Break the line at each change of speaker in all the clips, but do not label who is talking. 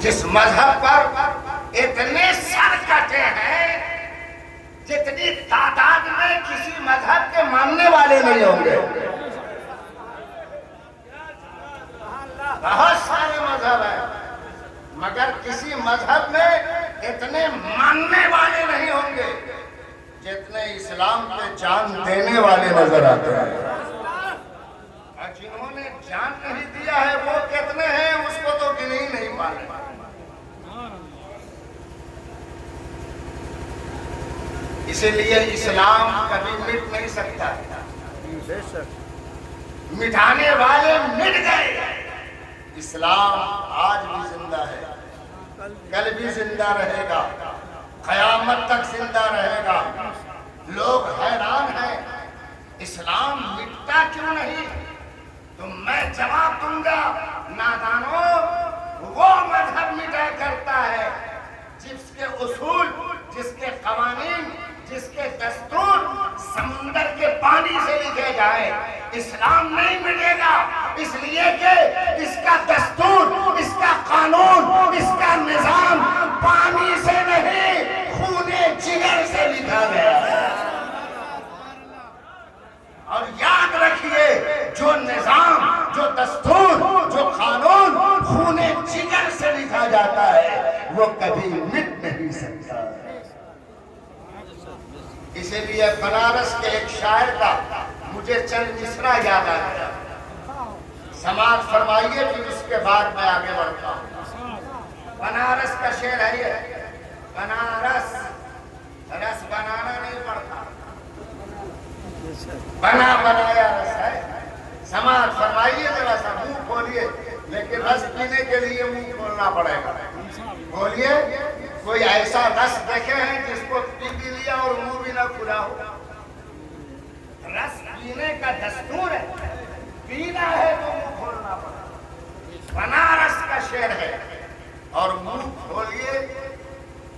جس مذہب پر اتنے سر کٹے ہیں جتنی تعداد میں کسی مذہب کے ماننے والے نہیں ہوں گے. بہت سارے مذہب ہیں مگر کسی مذہب میں اتنے ماننے والے نہیں ہوں گے جتنے اسلام پہ جان دینے والے نظر آتے ہیں. اور جنہوں نے جان نہیں دیا ہے وہ کتنے ہیں اس کو تو گن ہی نہیں پا رہے. اسی لیے اسلام کبھی مٹ نہیں سکتا. مٹانے والے مٹ گئے. اسلام آج بھی زندہ ہے، کل بھی زندہ رہے گا، قیامت تک زندہ رہے گا. لوگ حیران ہیں اسلام مٹتا کیوں نہیں؟ تو میں جواب دوں گا، نادانوں، وہ مذہب مٹا کرتا ہے جس کے اصول، جس کے قوانین، جس کے دستور سمندر کے پانی سے لکھے جائے. اسلام نہیں مٹے گا اس لیے کہ اس کا دستور، اس کا قانون، اس کا نظام پانی سے نہیں خون جگر سے لکھا گیا ہے. اور یاد رکھیے جو نظام، جو دستور، جو قانون خون جگر سے لکھا جاتا ہے وہ کبھی مٹ نہیں سکتا. اسی لیے بنارس کے ایک شاعر کا مجھے چند مصرع یاد آ گیا. سماعت فرمائیے پھر اس کے بعد میں آگے بڑھتا ہوں. بنارس کا شعر ہے یہ، بنارس رس بنانا نہیں پڑتا، بنا بنایا رس ہے. سماعت فرمائیے ذرا سا، منہ کھولیے، لیکن رس پینے کے لیے منہ کھولنا پڑے گا. بولیے کوئی ایسا رس دیکھے ہیں جس کو پی بھی لیا اور منہ بھی نہ کھلا ہو؟ رس پینے کا دستور ہے، پینا ہے تو منہ کھولنا پڑے گا. بنارس کا شعر ہے اور منہ کھولیے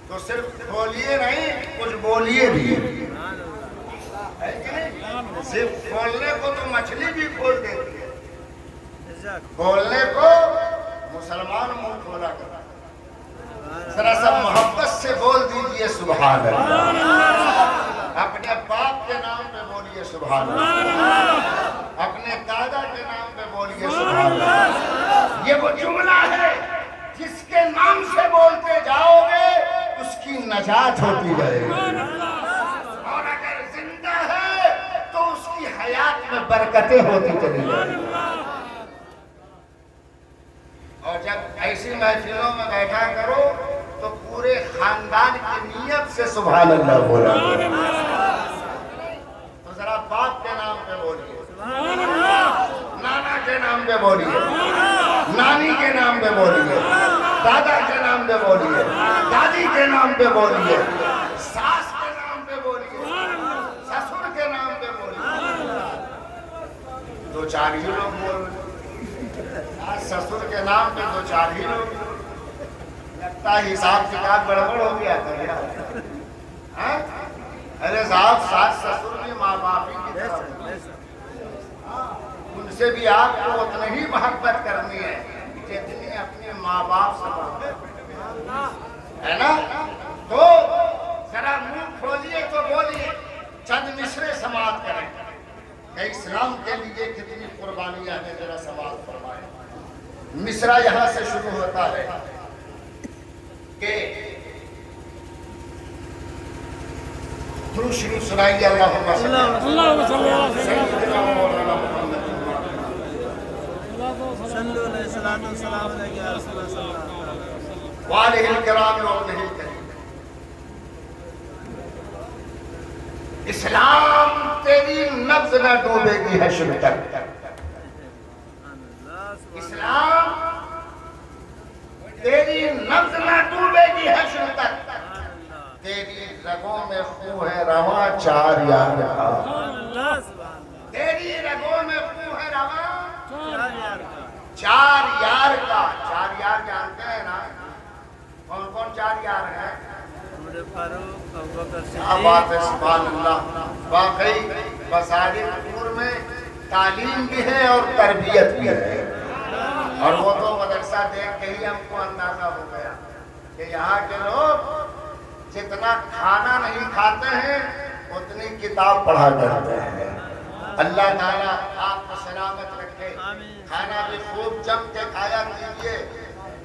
تو صرف کھولیے نہیں کچھ بولیے بھی. صرف کھولنے کو تو مچھلی بھی کھول دیتی ہے، کھولنے کو مسلمان منہ کھولا کرتا. ذرا سا محبت سے بول دیجئے سبحان اللہ. اپنے باپ کے نام پہ بولیے سبحان اللہ، اپنے دادا کے نام پہ بولیے سبحان اللہ. یہ وہ جملہ ہے جس کے نام سے بولتے جاؤ گے اس کی نجات ہوتی جائے گی، اور اگر زندہ ہے تو اس کی حیات میں برکتیں ہوتی چلی جائیں گی. اور جب ایسی محفلوں میں بیٹھا کرو تو پورے خاندان کی نیت سے سبحان اللہ بولا. تو ذرا باپ کے نام پہ بولیے، نانا کے نام پہ بولیے، نانی کے نام پہ بولیے، دادا کے نام پہ بولیے، دادی کے نام پہ بولیے، ساس کے نام پہ بولیے، سسر کے نام پہ بولیے. دو چار ہی لوگ بول رہے، سسر کے نام پہ دو چار ہی لوگ. لگتا ہے حساب کتاب گڑبڑ ہو گیا تھا یار. ارے صاحب ساس سسر بھی ماں باپ ہی کی طرح، ان سے بھی آپ کو اتنا ہی محبت کرنی ہے جتنی اپنے ماں باپ سے محبت ہے نا. تو ذرا منہ کھولیے تو بولیے، چند مصرے سماعت کریں کہ اسلام کے لیے کتنی قربانیاں ہیں. ذرا سماعت فرمائیں. مصرع یہاں سے شروع ہوتا ہے کہ درود شریف سنائیے. اللہم صلی اللہ سیدنا مولانا محمد
صلو علیہ السلام علیہ یا رسول اللہ صلی اللہ علیہ وسلم
وآلہ الکرام وابنہ الکریم. اسلام تیری نبض نہ ڈوبے گی حشر تک. اسلام تیری نبض نہ ڈوبے گی حشر تک. تیری رگوں میں خون ہے رواں چار یار کا. تیری رگوں میں خون ہے رواں چار یار کا. چار یار جانتے ہیں نا؟ کون کون چار یار ہیں؟ کیا بات ہے، سبحان اللہ. واقعی مساجد پور میں تعلیم بھی ہے اور تربیت بھی ہے، اور وہ تو مدرسہ روزہ دیکھ کے ہی ہم کو اندازہ ہو گیا کہ یہاں کے لوگ جتنا کھانا نہیں کھاتے ہیں اتنی کتاب پڑھا کرتے ہیں. اللہ تعالیٰ آپ کو سلامت رکھے. کھانا بھی خوب جم کے کھایا کیجیے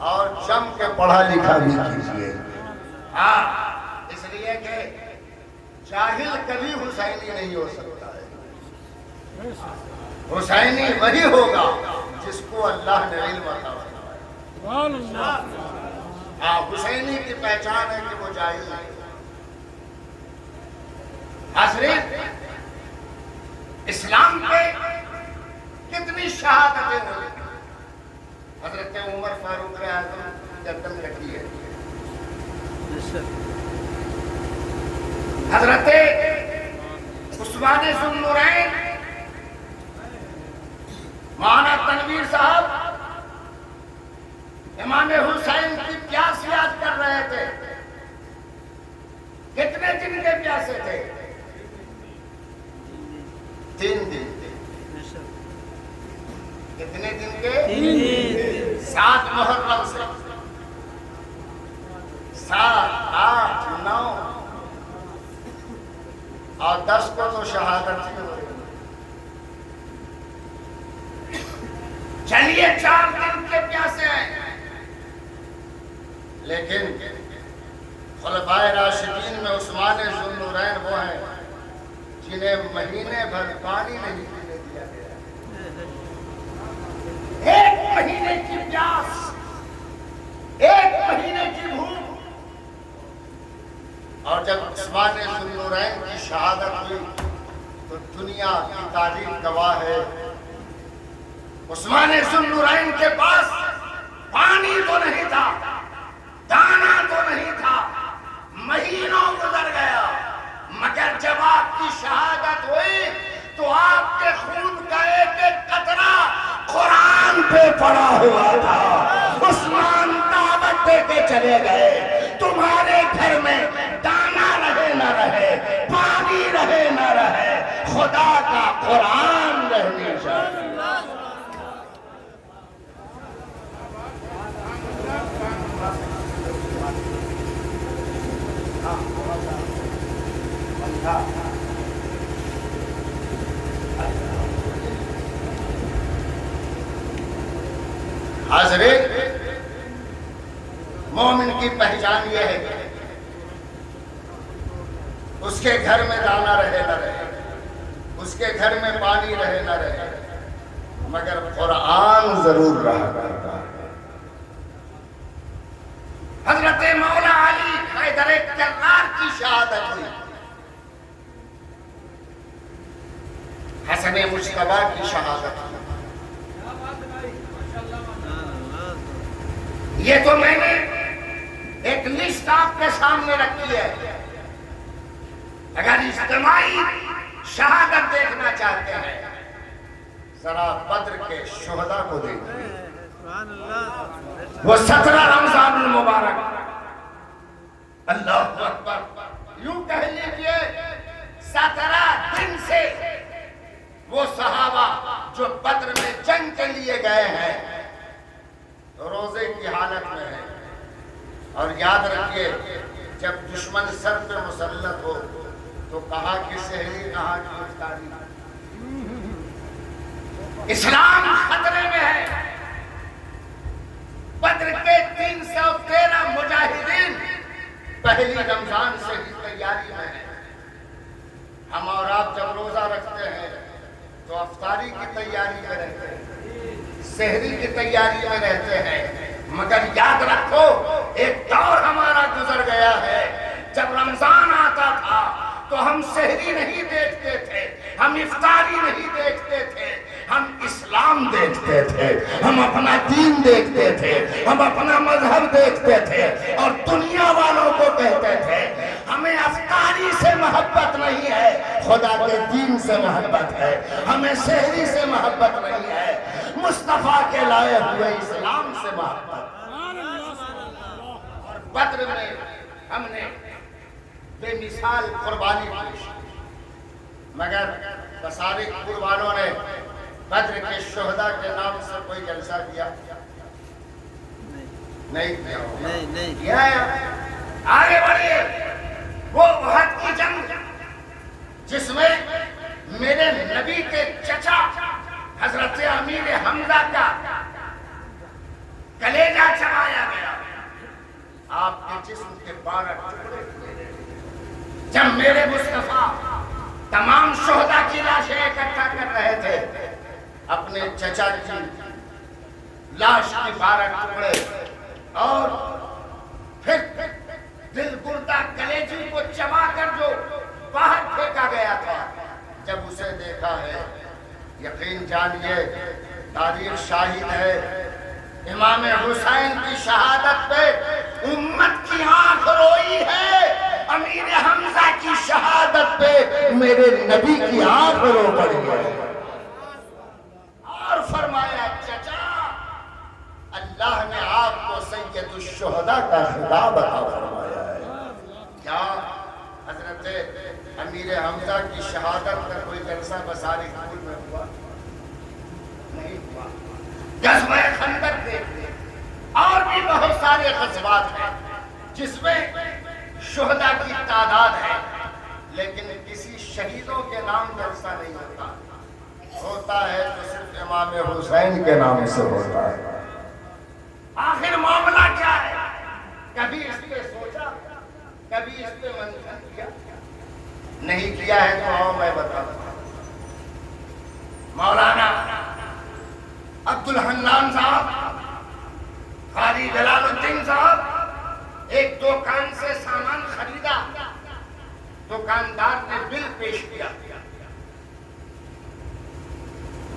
اور جم کے پڑھا لکھا بھی کیجیے. ہاں اس لیے کہ جاہل کبھی حسینی نہیں ہو سکتا ہے. حسینی وہی ہوگا جس کو اللہ نے علم عطا فرمایا. ہاں حسینی کی پہچان ہے کہ وہ جاہل ہے. حضرت اسلام پہ کتنی شہادتیں ہوئی. حضرت عمر فاروق اعظم گردن کٹی ہے. حضرت عثمان ذو النورین مولانا تنویر صاحب امام حسین کی پیاس یاد کر رہے تھے. کتنے دن کے پیاسے تھے؟ 3 دن. کتنے دن کے؟ 7 محرم سے 7 8 9 اور 10 کو تو شہادت ہی ہوئی. چلیے 4 دن کے پیاسے ہیں. لیکن خلفائے راشدین میں عثمان ذو النورین وہ ہیں جنہیں مہینے بھر پانی نہیں پینے دیا گیا. 1 مہینے کی پیاس، 1 مہینے کی بھوک. اور جب عثمان ذو النورین کی شہادت ہوئی تو دنیا کی تاریخ گواہ ہے. عثمان ذو النورین کے پاس پانی تو نہیں تھا، دانا تو نہیں تھا. مہینوں گزر گیا مگر جب آپ کی شہادت ہوئی تو آپ کے خون کا ایک ایک قطرہ قرآن پہ پڑا ہوا تھا. عثمان دعوت دے کے چلے گئے تمہارے گھر میں دانا رہے نہ رہے، پانی رہے نہ رہے، خدا کا قرآن رہنی چاہیے. حضرت مومن کی پہچان یہ ہے کہ اس کے گھر میں دانا رہے نہ رہے، اس کے گھر میں پانی رہے نہ رہے، مگر قرآن ضرور رہا کرتا ہے. حضرت مولا علی حیدر کرار کی شہادت ہوئی. حسن مجتبیٰ کی شہادت ہوئی. یہ تو میں نے ایک لسٹ آپ کے سامنے رکھی ہے. اگر اجتماعی شہادت دیکھنا چاہتے ہیں ذرا بدر کے شہداء کو دیکھیں. وہ 17 رمضان المبارک، اللہ اکبر، یوں کہہ لیجئے 17 دن سے وہ صحابہ جو بدر میں جنگ کے لیے گئے ہیں روزے کی حالت میں ہیں. اور یاد رکھیے جب دشمن سر پہ مسلط ہو تو کہا کہ سحری، کہا کہ افطاری. اسلام خطرے میں ہے. بدر کے 313 مجاہدین پہلی رمضان سے ہی تیاری میں ہیں. ہم اور آپ جب روزہ رکھتے ہیں تو افطاری کی تیاری میں رہتے ہیں، سحری کی تیاری میں رہتے ہیں. مگر یاد رکھو ایک دور ہمارا گزر گیا ہے جب رمضان آتا تھا تو ہم سحری نہیں دیکھتے تھے، ہم افطاری نہیں دیکھتے تھے، ہم اسلام دیکھتے تھے، ہم اپنا دین دیکھتے تھے، ہم اپنا مذہب دیکھتے تھے اور دنیا والوں کو کہتے تھے ہمیں افطاری سے محبت نہیں ہے، خدا کے دین سے محبت ہے. ہمیں سحری سے محبت نہیں ہے، مصطفیٰ کے لائے ہوئے اسلام سے محبت. اور بدر میں ہم نے بے مثال قربانی پیش کی. مگر بسارق قربانوں نے بدر کے شہداء کے نام سے کوئی جلسہ کیا؟ نہیں کیا ہوگا؟
نہیں
کیا ہے؟ آگے بڑھیے. وہ احد کی جنگ جس میں میرے نبی کے چچا حضرت امیر حمزہ کا کلیجہ چبایا گیا, آپ کے جسم کے 12 ٹکڑے ہوئے. جب میرے مصطفیٰ تمام شہداء کی لاشیں اکٹھا کر رہے تھے, اپنے چچا کی لاش کے 12 ٹکڑے اور پھر دل گردہ کلیجی کو چبا کر جو باہر پھینکا گیا تھا, جب اسے دیکھا ہے, یقین جانیے تاریخ شاہد ہے, امام حسین کی شہادت پہ امت کی آنکھ روئی ہے, امیر حمزہ کی شہادت پہ میرے نبی کی آنکھ رو پڑی ہے. اور فرمایا چچا, اللہ نے آپ کو سید الشہداء کا خطاب عطا فرمایا ہے. کیا حضرت امیر حمزہ کی شہادت کا کوئی جلسہ بساری خون میں ہوا؟ نہیں ہوا. غزوہ خندق دیکھتے, اور بھی بہت سارے غزوات ہیں جس میں شہداء کی تعداد ہے, لیکن کسی شہیدوں کے نام جلسہ نہیں ہوتا. ہوتا ہے تو صرف امام حسین کے نام سے ہوتا ہے. آخر معاملہ کیا ہے؟ کبھی اس پہ سوچا, کبھی اس پہ منتھن کیا؟ نہیں کیا ہے تو آؤ میں بتاتا ہوں. مولانا عبدالحنان صاحب, قاری جلال الدین صاحب ایک دکان سے سامان خریدا, دکاندار نے بل پیش کیا,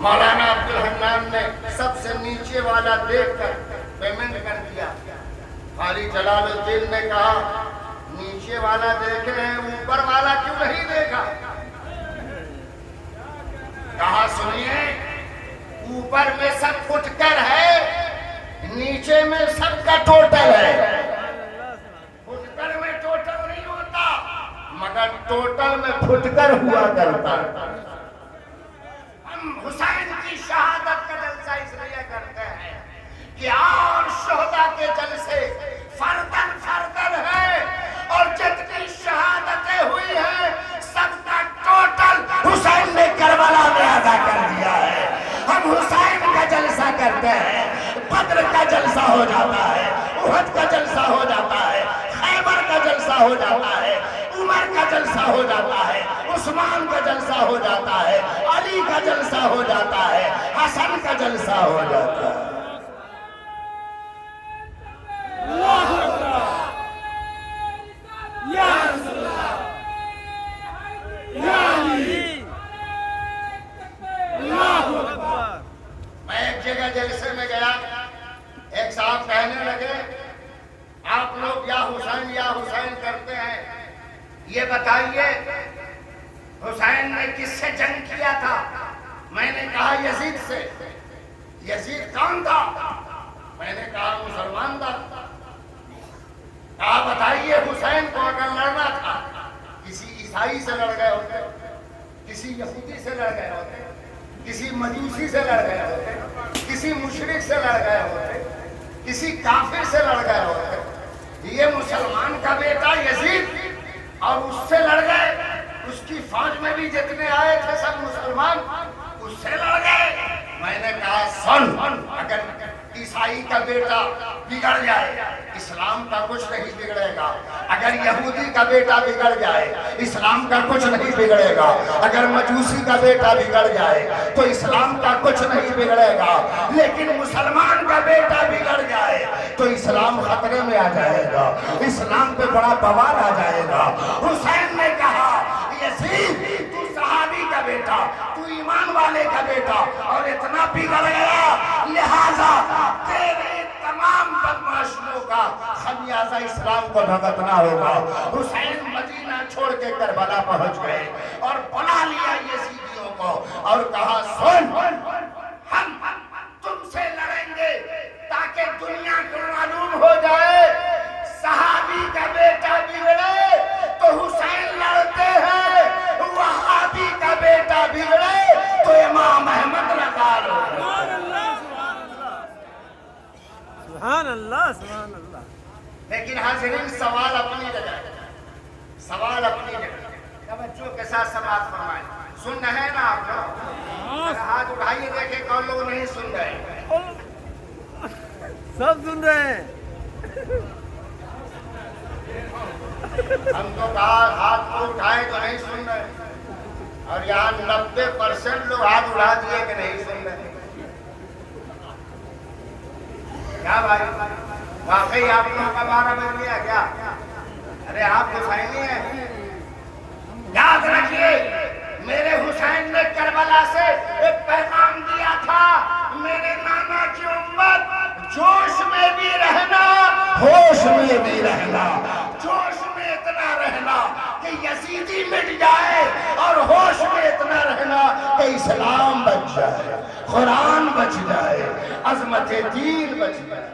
مولانا عبدالحنان نے سب سے نیچے والا دیکھ کر پیمنٹ کر دیا. قاری جلال الدین نے کہا نیچے والا دیکھے ہیں, اوپر والا کیوں نہیں دیکھا؟ کہا سنیے, اوپر میں سب پھٹ کر ہے, نیچے میں سب کا ٹوٹل ہے. پھٹ کر میں ٹوٹل نہیں ہوتا, مگر ٹوٹل میں پھٹ کر ہوا کرتا. ہم حسین کی شہادت کا جلسہ اس لیے کرتے ہیں کہ اور شہداء کے جلسے فردن فردن ہے, اور جتنی شہادتیں ہوئی ہیں سب کا ٹوٹل حسین نے کربلا میں ادا کر دیا ہے. ہم حسین کا جلسہ کرتے ہیں, بدر کا جلسہ ہو جاتا ہے, احد کا جلسہ ہو جاتا ہے, خیبر کا جلسہ ہو جاتا ہے, عمر کا جلسہ ہو جاتا ہے, عثمان کا جلسہ ہو جاتا ہے, علی کا جلسہ ہو جاتا ہے, حسن کا جلسہ ہو جاتا ہے. میں ایک جگہ جلسے میں گیا, ایک صاحب کہنے لگے آپ لوگ یا حسین کرتے ہیں, یہ بتائیے حسین نے کس سے جنگ کیا تھا؟ میں نے کہا یزید سے. یزید کون تھا؟ میں نے کہا مسلمان تھا. کہا بتائیے حسین کو اگر لڑنا تھا کسی عیسائی سے لڑ گئے ہوتے, کسی یہودی سے لڑ گئے ہوتے, کسی مجوسی سے لڑ گئے ہوتے, کسی مشرک سے لڑ گئے ہوتے, کسی کافر سے لڑ گئے ہوتے. یہ مسلمان کا بیٹا یزید اور اس سے لڑ گئے, اس کی فوج میں بھی جتنے آئے تھے سب مسلمان, اس سے لڑ گئے. میں نے کہا سن, اگر عیسائی کا بیٹا بگڑ جائے اسلام کا کچھ نہیں بگڑے گا, اگر یہودی کا بیٹا بگڑ جائے اسلام کا کچھ نہیں بگڑے گا, اگر مجوسی کا بیٹا بگڑ جائے تو اسلام کا کچھ نہیں بگڑے گا, لیکن مسلمان کا بیٹا بگڑ جائے تو اسلام خطرے میں آ جائے گا, اسلام پہ بڑا بوار آ جائے گا. حسین نے کہا یزید تو صحابی کا بیٹا, تو ایمان والے کا بیٹا, اور اتنا بگڑ گیا لہذا تیرے تمام بدماشیوں کا خمیازہ اسلام کو بھگتنا ہوگا. حسین مدینہ چھوڑ کے کربلا پہنچ گئے اور بلا لیا یزیدیوں کو اور کہا سن, ہم تم سے لڑیں گے تاکہ دنیا کو معلوم ہو جائے صحابی کا بیٹا بگڑے تو حسین لڑتے ہیں, وہابی کا بیٹا بگڑے تو امام احمد رضا لڑتے ہیں.
سبحان اللہ سبحان اللہ.
لیکن حاضرین سوال اپنی جگہ ہے. سوال اپنی جگہ. توجہ کے ساتھ سماعت فرمائیں. سن رہے ہیں نا آپ لوگ؟ ہاتھ اٹھائیے دیکھیں کون لوگ نہیں سن رہے.
سب سن رہے ہیں.
ہم تو کہا ہاتھ کو اٹھائے تو نہیں سن رہے اور یہاں 90% لوگ ہاتھ اٹھا دیے کہ نہیں سن رہے. کیا بھائی واقعی آپ لوگوں کا 12 بج گیا کیا؟ ارے آپ حسینی ہیں. یاد رکھیے میرے حسین نے کربلا سے ایک پیغام دیا تھا. میرے نانا کی امت جوش میں بھی رہنا ہوش میں بھی رہنا. جوش میں اتنا رہنا کہ یزیدی مٹ جائے اور ہوش میں اتنا رہنا کہ اسلام بچ جائے, قرآن بچ جائے, عظمت دین بچ جائے.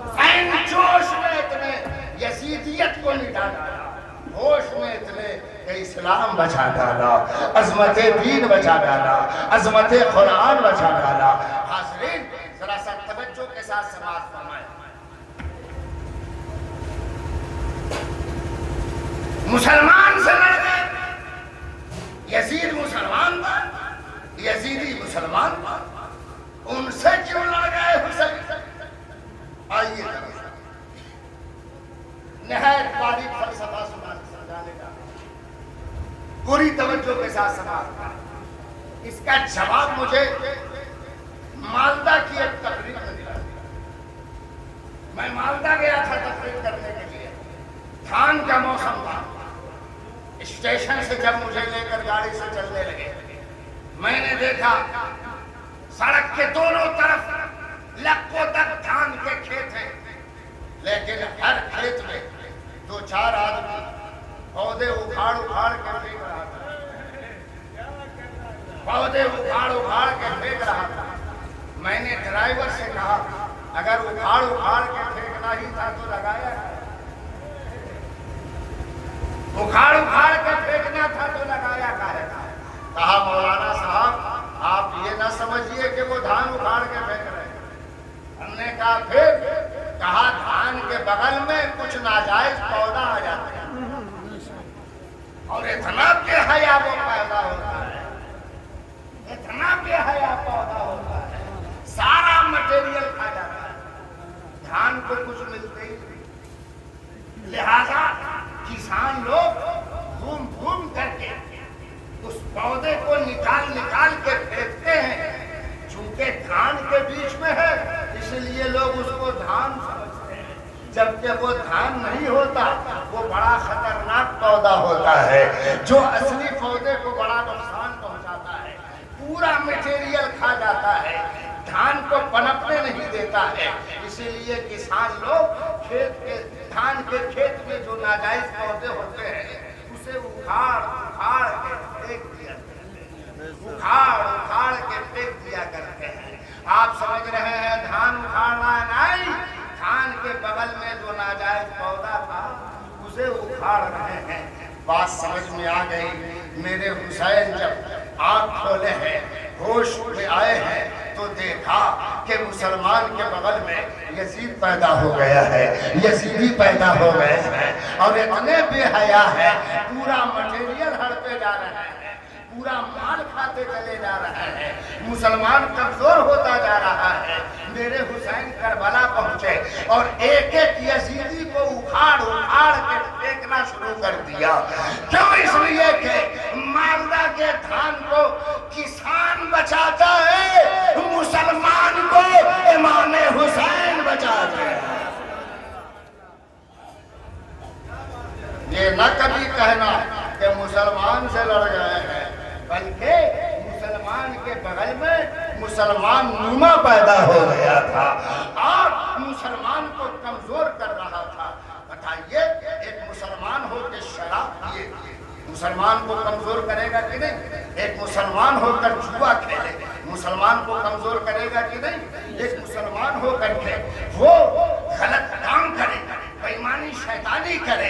حسین جوش میں اتنے یزیدیت کو مٹا ڈالا, ہوش میں اتنے کہ اسلام بچا ڈالا, عظمت دین بچا ڈالا, عظمت قرآن بچا ڈالا. حاضرین ذرا سا توجہ کے ساتھ سماعت فرمائیں. مسلمان سے لڑ گئے. یزید مسلمان تھا, یزیدی مسلمان تھا, ان سے کیوں لڑ گئے حسین؟ آئیے نہایت باریک فلسفہ سمجھانے کا پوری توجہ کے ساتھ سماعت. اس کا جواب مجھے مالدہ کی ایک تقریر میں ملا. میں مالدہ گیا تھا تقریر کرنے کے لیے. دھان کا موسم تھا. اسٹیشن سے جب مجھے لے کر گاڑی سے چلنے لگے میں نے دیکھا سڑک کے دونوں طرف لکھوں تک دھان کے کھیت ہیں, لیکن ہر کھیت میں 2-4 آدمی پودے اکھاڑ اکھاڑ کے پھینک رہا تھا. پودے اکھاڑ اکھاڑ کے پھینک رہا تھا. میں نے ڈرائیور سے کہا اگر اکھاڑ اکھاڑ کے پھینکنا ہی تھا تو لگایا, اکھاڑ اکھاڑ کے پھینکنا تھا تو لگایا ہے. کہا مولانا صاحب آپ یہ نہ سمجھیے کہ وہ دھان اکھاڑ کے پھینک رہے ہیں. ہم نے کہا پھر؟ کہا دھان کے بغل میں کچھ ناجائز پودا آ جاتا ہے اور اتنا بے حیا وہ پیدا ہوتا ہے, اتنا بے حیا پودا ہوتا ہے, سارا مٹیریل کھا جاتا ہے, دھان کو کچھ ملتے ہی نہیں. لہذا کسان لوگ گھوم گھوم کر کے اس پودے کو نکال نکال کے پھینکتے ہیں. چونکہ دھان کے بیچ میں ہے اس لیے لوگ اس کو دھان سمجھتے ہیں, جبکہ وہ دھان نہیں ہوتا, وہ بڑا خطرناک پودا ہوتا ہے جو اصلی پودے کو بڑا نقصان پہنچاتا ہے, پورا مٹیریل کھا جاتا ہے, دھان کو پنپنے نہیں دیتا ہے. اسی لیے کسان لوگ دھان کے کھیت میں جو ناجائز پودے ہوتے ہیں اسے اکھاڑ اکھاڑ کے پھینک دیا کرتے ہیں, اکھاڑ اکھاڑ کے پھینک دیا کرتے ہیں. آپ سمجھ رہے ہیں دھان اکھاڑنا نہیں, دھان کے بغل میں جو ناجائز پودا تھا اسے اکھاڑ رہے ہیں. بات سمجھ میں آ گئی. میرے حسین جب آنکھ کھولے ہیں, ہوش میں آئے ہیں تو دیکھا کہ مسلمان کے بغل میں یزید پیدا ہو گیا ہے, یزیدی پیدا ہو گئے ہیں اور اتنے بے حیا ہے, پورا مٹیریل ہڑپے جا رہے ہیں, پورا مال کھاتے چلے جا رہے ہیں, مسلمان کمزور ہوتا جا رہا ہے. میرے حسین کربلا پہنچے اور ایک ایک یزیدی کو اکھاڑ اکھاڑ کے پھینکنا شروع کر دیا. کیوں؟ اس لیے کہ مالدہ کے دھان کو کسان بچاتا ہے, مسلمان کو امام حسین بچاتا ہے. یہ نہ کبھی کہنا کہ مسلمان سے لڑ گئے ہیں, بلکہ مسلمان کے بغل میں مسلمان نما پیدا ہو گیا تھا اور مسلمان کو کمزور کر رہا تھا. بتائیے ایک مسلمان ہو کے شراب پیے مسلمان کو کمزور کرے گا کہ نہیں؟ ایک مسلمان ہو کر جوا کھیلے مسلمان کو کمزور کرے گا کہ نہیں؟ ایک مسلمان ہو کر کے وہ غلط کام کرے, بےایمانی شیطانی کرے,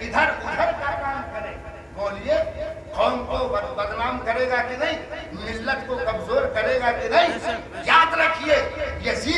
ادھر ادھر کا کام کرے, بولیے قوم کو بدنام کرے گا کہ نہیں؟ ملت کو کمزور کرے گا کہ نہیں؟ یاد رکھیے یزید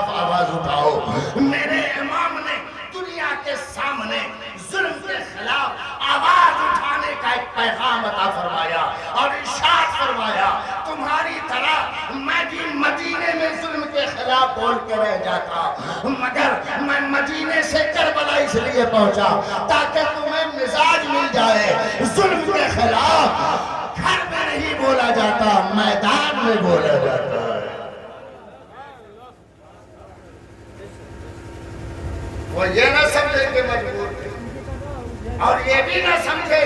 خلاف آواز اٹھاؤ۔ میرے امام نے دنیا کے سامنے ظلم کے خلاف آواز اٹھانے کا ایک پیغام عطا فرمایا اور ارشاد فرمایا تمہاری طرح میں بھی مدینے میں ظلم کے خلاف بول کے رہ جاتا، مگر میں مدینے سے کربلا اس لیے پہنچا تاکہ تمہیں مزاج مل جائے۔ ظلم کے خلاف گھر میں نہیں بولا جاتا، میدان میں بولا جاتا ہے۔ وہ یہ نہ سمجھے کہ مجبور تھے، اور یہ بھی نہ سمجھے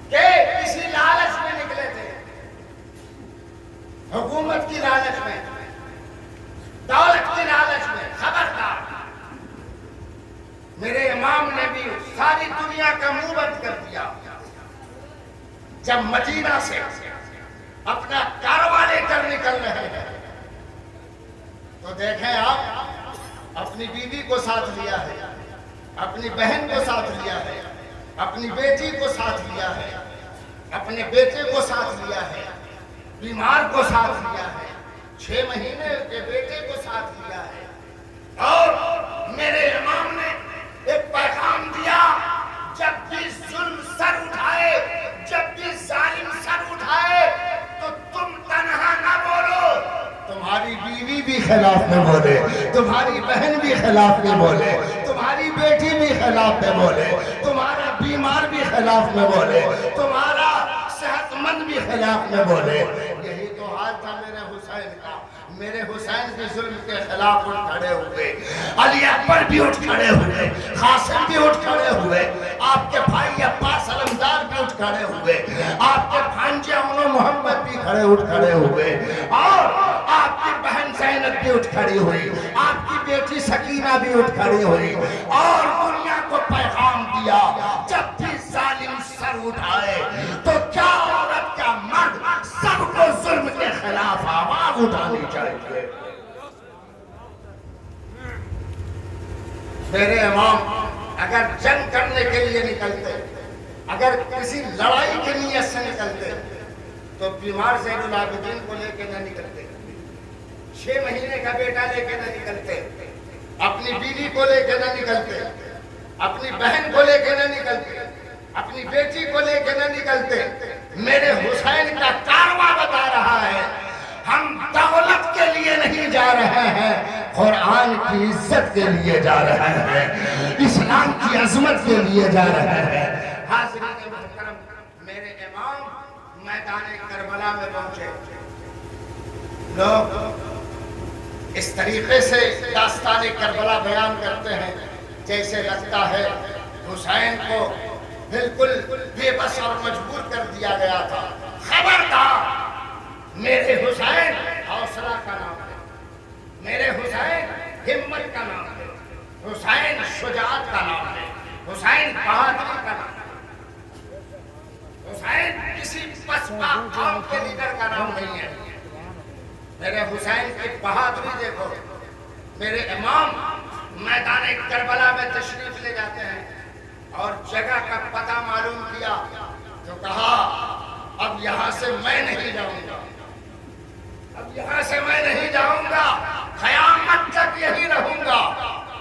کہ کسی لالچ میں نکلے تھے، حکومت کی لالچ میں، دولت کی لالچ میں۔ خبردار، میرے امام نے بھی ساری دنیا کا منہ بند کر دیا جب مدینہ سے اپنا کارواں لے کر نکل رہے ہیں۔ تو دیکھیں آپ، اپنی بیوی کو ساتھ لیا ہے، اپنی بہن کو ساتھ لیا ہے، اپنی بیٹی کو ساتھ لیا ہے، اپنے بیٹے کو ساتھ لیا ہے، بیمار کو ساتھ لیا ہے، 6 مہینے کے بیٹے کو ساتھ لیا ہے۔ اور میرے امام نے ایک پیغام دیا، جب بھی ظلم سر اٹھائے، جب بھی ظالم سر اٹھائے تو تم تنہا نہ بولو، تمہاری بیوی بھی خلاف میں بولے، تمہاری بہن بھی خلاف میں بولے، تمہاری بیٹی بھی خلاف میں بولے، تمہارا بیمار بھی خلاف میں بولے، تمہارا صحت مند بھی خلاف میں بولے۔ یہی تو حال تھا میرے حسین کا۔ میرے حسین بھی ظلم کے خلاف اٹھ کھڑے ہوئے، علی اکبر بھی اٹھ کھڑے ہوئے، قاسم بھی اٹھ کھڑے ہوئے، آپ کے بھائی عباس علمدار بھی اٹھ کھڑے ہوئے، آپ کے بھانجے امن و محمد بھی اٹھ کھڑے ہوئے، اور آپ کی بہن زینب بھی اٹھ کھڑی ہوئی، آپ کی بیٹی سکینہ بھی اٹھ کھڑی ہوئی، اور دنیا کو پیغام دیا جب بھی ظالم سر اٹھائے تو کیا عورت کیا مرد سب کو ظلم کے خلاف آواز اٹھانی چاہیے۔ میرے امام اگر جنگ کرنے کے لیے نکلتے، اگر کسی لڑائی کی نیت سے نکلتے تو بیمار زین العابدین کو لے کے نہ نکلتے، 6 مہینے کا بیٹا لے کے نہ نکلتے، اپنی بیوی کو لے کے نہ نکلتے، اپنی بہن کو لے کے نہ نکلتے، اپنی بیٹی کو لے کے نہ نکلتے۔ میرے حسین کا کارواں بتا رہا ہے، ہم دولت کے لیے نہیں جا رہے ہیں، قرآن کی عزت کے لیے جا رہے ہیں، اسلام کی عظمت کے لیے جا رہے ہیں۔ حاضرین محترم، میرے امام میدان کربلا میں پہنچے، لوگ اس طریقے سے داستان کربلا بیان کرتے ہیں جیسے لگتا ہے حسین کو بالکل بے بس اور مجبور کر دیا گیا تھا۔ خبردار، میرے حسین حوصلہ کا نام ہے، میرے حسین ہمت کا نام ہے، حسین شجاعت کا نام ہے، حسین بہادری کا نام ہے، حسین کسی پسپا قوم کے لیڈر کا نام نہیں ہے۔ میرے حسین کی بہادری دیکھو۔ میرے امام میدان کربلا میں تشریف لے جاتے ہیں اور جگہ کا پتہ معلوم کیا تو کہا اب یہاں سے میں نہیں جاؤں گا، اب یہاں سے میں نہیں جاؤں گا، قیامت تک یہی رہوں گا۔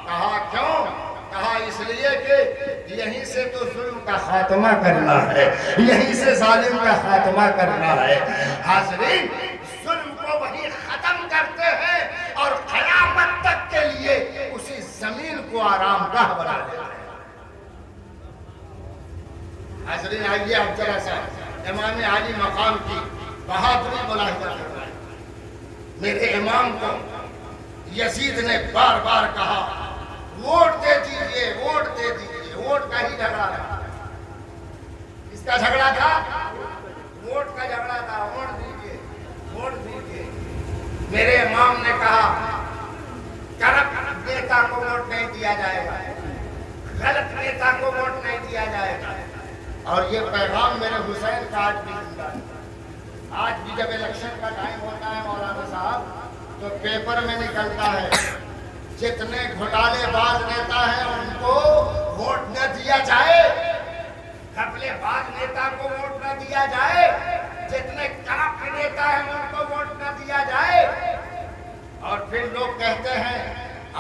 کہا کیوں؟ کہا اس لیے کہ یہیں سے تو ظلم کا خاتمہ کرنا ہے، یہیں سے ظالم کا خاتمہ کرنا ہے۔ حاضرین، ظلم کو وہی ختم کرتے ہیں اور قیامت تک کے لیے اسی زمین کو آرام گاہ بنا دیتے ہیں۔ حاضرین آئیے اب ذرا سا امام عالی مقام کی بہادری ملاحظہ کرنا ہے۔ میرے امام کو یزید نے بار بار کہا ووٹ دے دیجئے، ووٹ دے دیجئے، ووٹ کا ہی جھگڑا تھا۔ اس کا جھگڑا تھا، ووٹ کا جھگڑا تھا، ووٹ دیجئے، ووٹ دیجئے۔ میرے امام نے کہا کرپٹ نیتا کو ووٹ نہیں دیا جائے گا، غلط نیتا کو ووٹ نہیں دیا جائے گا۔ اور یہ پیغام میرے حسین کا آج بھی زندہ ہے۔ آج بھی جب الیکشن کا ٹائم ہوتا ہے مولانا صاحب تو پیپر میں نکلتا ہے جتنے گھوٹالے باز نیتا ہیں ان کو ووٹ نہ دیا جائے، گھپلے باز نیتا کو ووٹ نہ دیا جائے، جتنے کرپٹ نیتا ہیں ان کو ووٹ نہ دیا جائے۔ اور پھر لوگ کہتے ہیں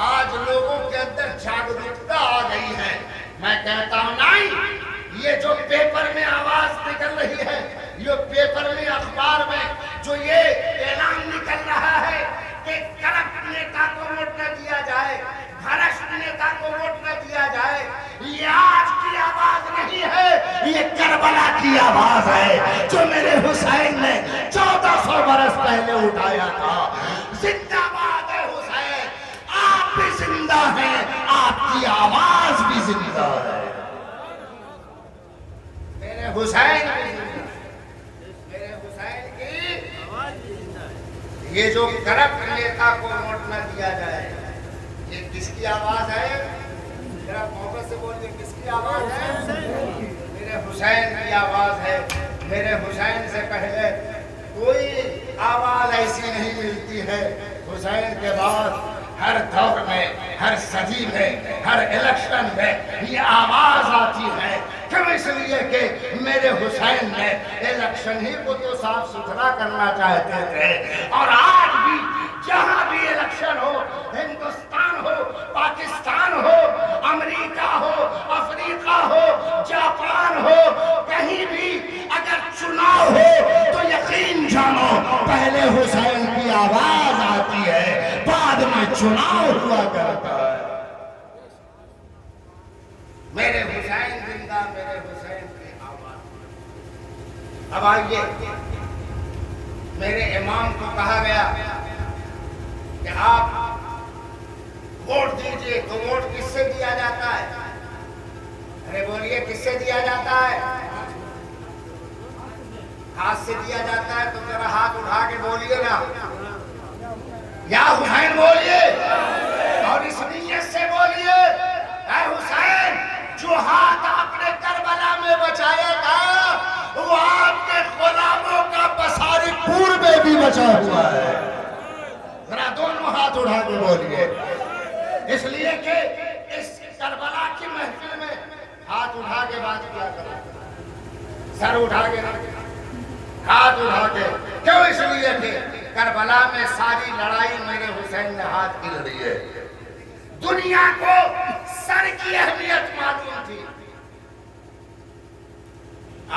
آج لوگوں کے اندر جاگرکتا آ گئی ہے. میں کہتا ہوں نہیں، یہ جو پیپر میں آواز نکل رہی ہے، یہ پیپر میں اخبار میں جو یہ اعلان نکل رہا ہے کہ کرپٹ نیتا کو ووٹ نہ دیا جائے، بھرشٹ نیتا کو ووٹ نہ دیا جائے، یہ آج کی آواز نہیں ہے، یہ کربلا کی آواز ہے جو میرے حسین نے 1400 برس پہلے اٹھایا تھا. زندہ باد ہے حسین، آپ بھی زندہ ہیں، آپ کی آواز بھی زندہ ہے. میرے حسین میرے حسین کی یہ جو کرپٹ نیتا کو ووٹ نہ دیا جائے، یہ کس کی آواز ہے؟ ذرا محبت سے بولیے، کس کی آواز ہے؟ میرے حسین کی آواز ہے. میرے حسین سے پہلے کوئی آواز ایسی نہیں ملتی ہے. حسین کے بعد ہر دور میں، ہر صدی میں، ہر الیکشن میں یہ آواز آتی ہے. کیوں؟ اس لیے کہ میرے حسین نے الیکشن ہی کو تو صاف ستھرا کرنا چاہتے تھے، اور آج بھی جہاں بھی الیکشن ہو، ہندوستان ہو، پاکستان ہو، امریکہ ہو، افریقہ ہو، جاپان ہو، کہیں بھی اگر چناؤ ہو تو یقین جانو پہلے حسین کی آواز آتی ہے، بعد میں چناؤ ہوا کرتا ہے. میرے حسین زندہ، میرے حسین کی آواز. اب آئیے، میرے امام کو کہا گیا کہ آپ ووٹ دیجئے، تو ووٹ کس سے دیا جاتا ہے؟ ارے بولیے، کس سے دیا جاتا ہے؟ ہاتھ سے دیا جاتا ہے. تو ذرا ہاتھ اٹھا کے بولیے نا، یا حسین بولیے، اور اس نیت سے بولیے، اے حسین، جو ہاتھ آپ نے کربلا میں بچایا تھا وہ آپ کے غلاموں کا بساری پور میں بھی بچا ہوا ہے. ذرا دونوں ہاتھ اٹھا کے بولیے، اس لیے کہ اس کربلا کی محفل میں ہاتھ اٹھا کے بات کیا کرو، سر اٹھا کے ہاتھ اٹھا کے. کیوں؟ اس لیے کہ کربلا میں ساری لڑائی میرے حسین نے ہاتھ کی لڑی ہے. دنیا کو سر کی اہمیت معلوم تھی.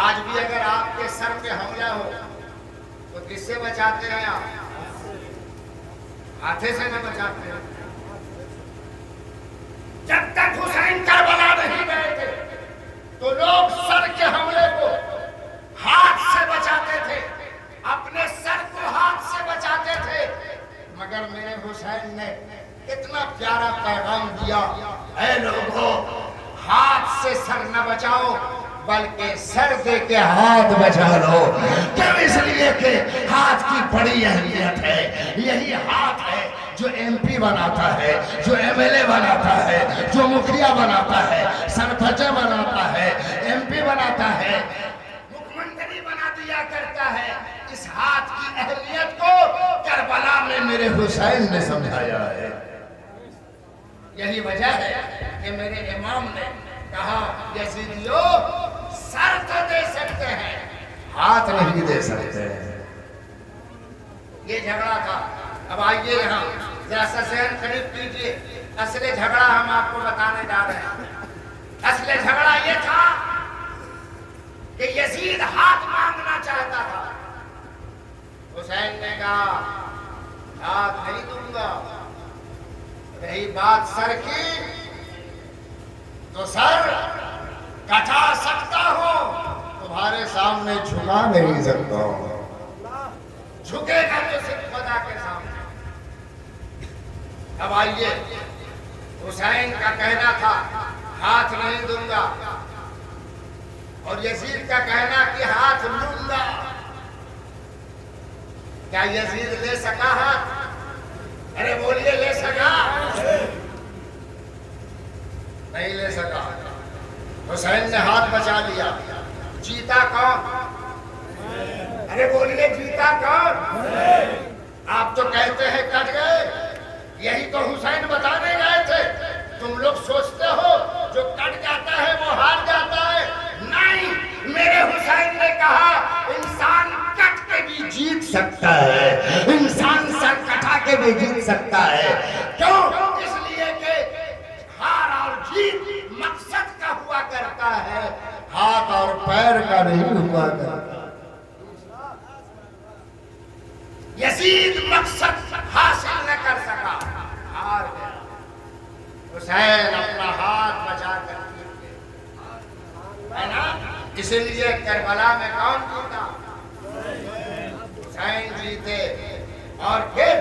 آج بھی اگر آپ کے سر پہ حملہ ہو تو کس سے بچاتے ہیں آپ؟ ہاتھے سے نہ بچاتے ہیں. جب تک حسین کربلا نہیں گئے تھے تو لوگ سر کے حملے کو ہاتھ سے بچاتے تھے، اپنے سر کو ہاتھ سے بچاتے تھے. مگر میرے حسین نے اتنا پیارا پیغام دیا، اے لوگوں، ہاتھ سے سر نہ بچاؤ بلکہ سر دے کے ہاتھ بچا لو. کیوں؟ اس لیے کہ ہاتھ کی بڑی اہمیت ہے. یہی ہاتھ ہے جو ایم پی بناتا ہے، جو ایم ایل اے بناتا ہے، جو مکھیا بناتا ہے، سرپنچ بناتا ہے، ایم پی بناتا ہے، مکھ منتری بنا دیا کرتا ہے. اس ہاتھ کی اہمیت کو کربلا میں میرے حسین نے سمجھایا ہے. یہی وجہ ہے کہ میرے امام نے کہا، یزیدیو، سر تو دے سکتے ہیں، ہاتھ نہیں دے سکتے ہیں. یہ جھگڑا تھا. اب آئیے یہاں ذرا سا ذہن قریب کیجئے. اصل جھگڑا ہم آپ کو بتانے جا رہے ہیں. اصل جھگڑا یہ تھا کہ یزید ہاتھ مانگنا چاہتا تھا. حسین نے کہا ہاتھ نہیں دوں گا. رہی بات سر کی تو سر کٹا سکتا ہوں، تمہارے سامنے جھکا نہیں سکتا ہوں. جھکے گا تو صرف خدا کے سامنے. اب آئیے، حسین کا کہنا تھا ہاتھ نہیں دوں گا، اور یزید کا کہنا کہ ہاتھ لوں گا. کیا یزید لے سکا ہاتھ؟ ارے بولیے، لے سکا؟ نہیں لے سکا. حسین نے ہاتھ بچا لیا. جیتا کون؟ ارے بولیے، جیتا کون؟ آپ تو کہتے ہیں کٹ گئے. یہی تو حسین بتانے گئے تھے. تم لوگ سوچتے ہو جو کٹ جاتا ہے وہ ہار جاتا ہے. نہیں، میرے حسین نے کہا انسان کٹ کے بھی جیت سکتا ہے، انسان سر کٹا کے کے بھی جیت سکتا ہے. کیوں؟ اس لیے کہ ہار اور جیت مقصد کا ہوا کرتا ہے, ہاتھ اور پیر کا نہیں ہوا کرتا. یزید مقصد حاصل نہ کر سکا, ہار گیا. حسین اپنا ہاتھ بچا کر ہے نا, اسی لیے کربلا میں کون جیتا؟ حسین جیتے. اور پھر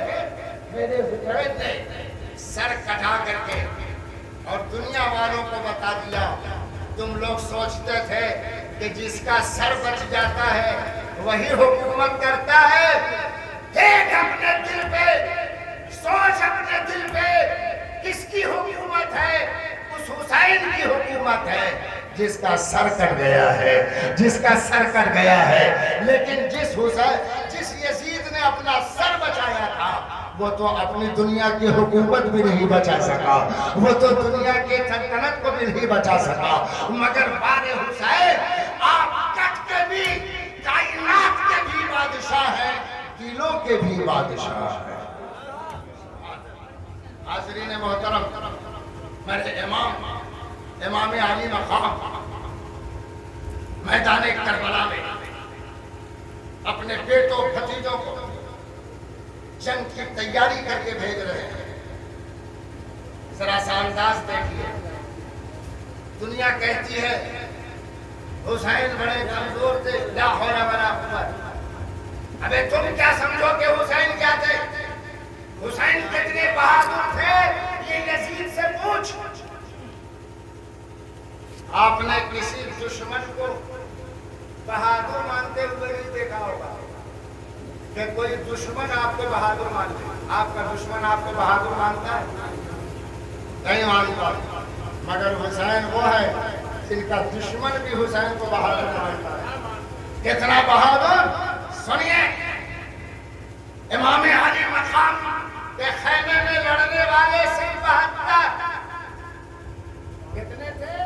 میرے حسین نے سر کٹا کر کے اور دنیا والوں کو بتا دیا, تم لوگ سوچتے تھے کہ جس کا سر بچ جاتا ہے وہی حکومت کرتا ہے. دیکھ اپنے دل پہ, سوچ اپنے دل پہ, کس کی حکومت ہے؟ اس حسین کی حکومت ہے جس کا سر کٹ گیا ہے, جس کا سر کٹ گیا ہے. لیکن جس یزید نے اپنا سر بچایا تھا وہ تو اپنی دنیا کی حکومت بھی نہیں بچا سکا, وہ تو دنیا کی سلطنت کو بھی نہیں بچا سکا. مگر بار حسین آپ کٹ کے بھی کائنات کے بھی بادشاہ ہیں, دلوں کے بھی بادشاہ ہیں. حاضرین محترم, میرے امام علی مقام میدان کربلا میں اپنے بیٹوں بھتیجوں کو جنگ کی تیاری کر کے بھیج رہے ہیں. ذرا سا انداز دیکھیے. دنیا کہتی ہے حسین بڑے کمزور تھے, لا حول ولا قوت. ابے تم کیا سمجھو کہ حسین کیا تھے؟ حسین کتنے بہادر تھے یہ یزید سے پوچھ. آپ نے کسی دشمن کو بہادر مانتے ہوئے نہیں دیکھا ہوگا کہ کوئی دشمن آپ کو بہادر مانتے. آپ کا دشمن آپ کو بہادر مانتا ہے؟ نہیں مانتا. مگر حسین وہ ہے جن کا دشمن بھی حسین کو بہادر مانتا ہے. کتنا بہادر؟ سنیے, امام علی مقام کے خیمے میں لڑنے والے صرف 72. کتنے تھے؟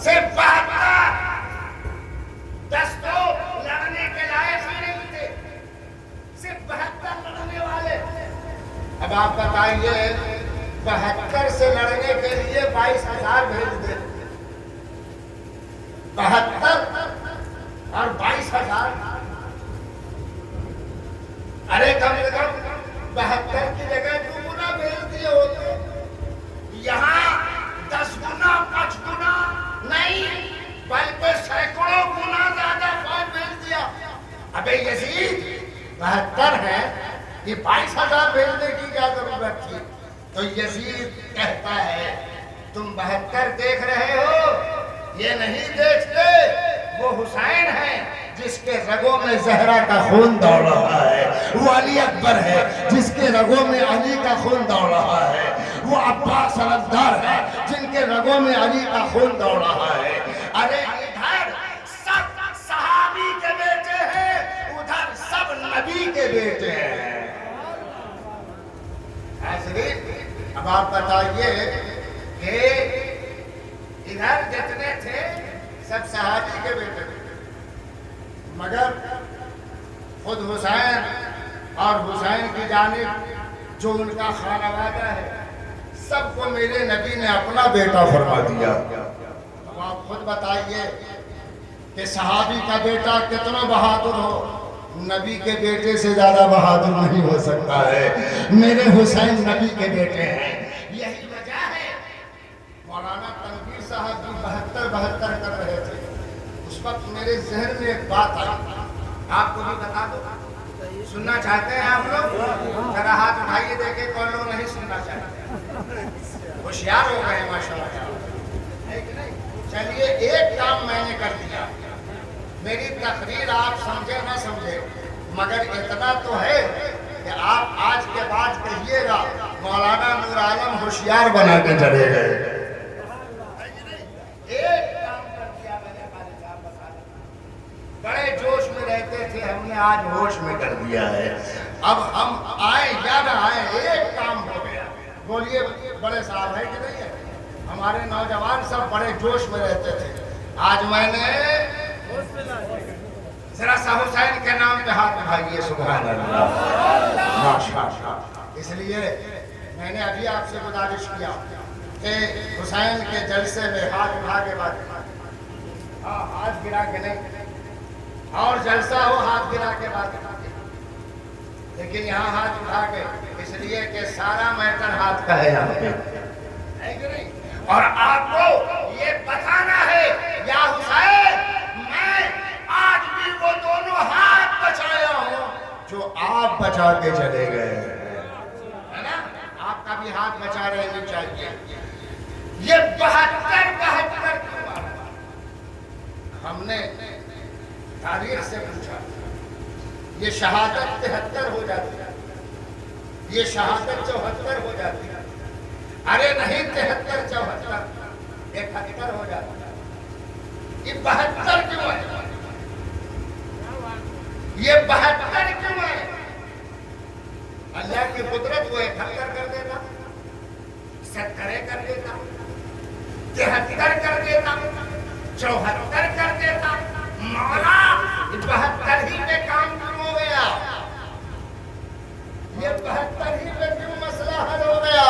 صرف 72. 10 تو لڑنے کے لائق نہیں تھے, صرف 72 لڑنے والے. اب آپ بتائیے 72 سے لڑنے کے لیے 22,000 بھیج دے. 72 اور 22,000. ارے کم سے کم 72 کی جگہ 2 گنا بھیج دیے ہوتے. یہاں 10 گنا 5 گنا نہیں بلکہ سینکڑوں گنا زیادہ فوج بھیج دیا. ابے یزید 72 ہے, یہ 22,000 بھیجنے کی کیا ضرورت تھی؟ تو یزید کہتا ہے تم 72 دیکھ رہے ہو, یہ نہیں دیکھتے وہ حسین ہے جس کے رگوں میں زہرا کا خون دوڑ رہا ہے, وہ علی اکبر ہے جس کے رگوں میں علی کا خون دوڑ رہا ہے, وہ عباس سردار ہے جن کے رگوں میں علی کا خون دوڑ رہا ہے. ارے ادھر سب صحابی کے بیٹے ہیں, ادھر سب نبی کے بیٹے ہیں. حضرت اب آپ بتائیے کہ ادھر جتنے تھے سب صحابی کے بیٹے تھے, مگر خود حسین اور حسین کی جانب جو ان کا خانوادہ ہے سب کو میرے نبی نے اپنا بیٹا فرما دیا. اب آپ خود بتائیے کہ صحابی کا بیٹا کتنا بہادر ہو, نبی کے بیٹے سے زیادہ بہادر نہیں ہو سکتا ہے. میرے حسین نبی کے بیٹے ہیں. یہی وجہ ہے مولانا تنویر صاحب بھی 72 کر رہے تھے. اس وقت میرے ذہن میں ایک بات آئی, آپ کو بھی بتا دو. سننا چاہتے ہیں آپ لوگ؟ ذرا ہاتھ اٹھائیے دیکھیں کون لوگ نہیں سننا چاہتے. ہوشیار ہو گئے ماشاءاللہ. چلیے ایک کام میں نے کر دیا, میری تقریر آپ سمجھے نہ سمجھے مگر اتنا تو ہے کہ آپ آج کے بعد کہیے گا مولانا نور عالم ہوشیار بنا کے چلے گئے. ایک کام کر دیا میں نے, بڑے جوش میں رہتے تھے, ہم نے آج ہوش میں کر دیا ہے. اب ہم آئے یا نہ آئے ایک کام ہو گیا. بولیے بڑے صاحب ہے کہ نہیں ہے؟ ہمارے نوجوان سب بڑے جوش میں رہتے تھے, آج میں نے ذرا سا حسین کے نام پہ ہاتھ اٹھائیے سبحان اللہ ماشاءاللہ۔ اس لیے میں نے ابھی آپ سے گزارش کیا کہ حسین کے جلسے میں ہاتھ اٹھا کے بات، ہاتھ گرا کے نہیں، اور جلسہ ہو ہاتھ گرا کے بات، لیکن یہاں ہاتھ اٹھا کے، اس لیے کہ سارا میدان ہاتھ کا ہے یہاں پہ، ہے کہ نہیں؟ اور آپ کو یہ بتانا ہے یا حسین میں آج بھی وہ دونوں ہاتھ بچایا ہوں جو آپ بچا کے چلے گئے، ہے نا؟ آپ کا بھی ہاتھ بچا رہنا چاہیے۔ یہ 72 ہم نے تاریخ سے پوچھا، یہ شہادت 73 ہو جاتی ہے، یہ شہادت 74 ہو جاتی ہے، ارے نہیں 73 74 71 ہو جاتی ہے، یہ 72 کیوں ہے؟ یہ 72 کیوں ہے؟ اللہ کی قدرت وہ 71 کر دیتا، 70 کر دیتا، 73 کر دیتا، 74 کر دیتا، مولا 72 ہی پہ کام کیوں ہو گیا؟ یہ 72 ہی پہ کیوں مسئلہ حل ہو گیا؟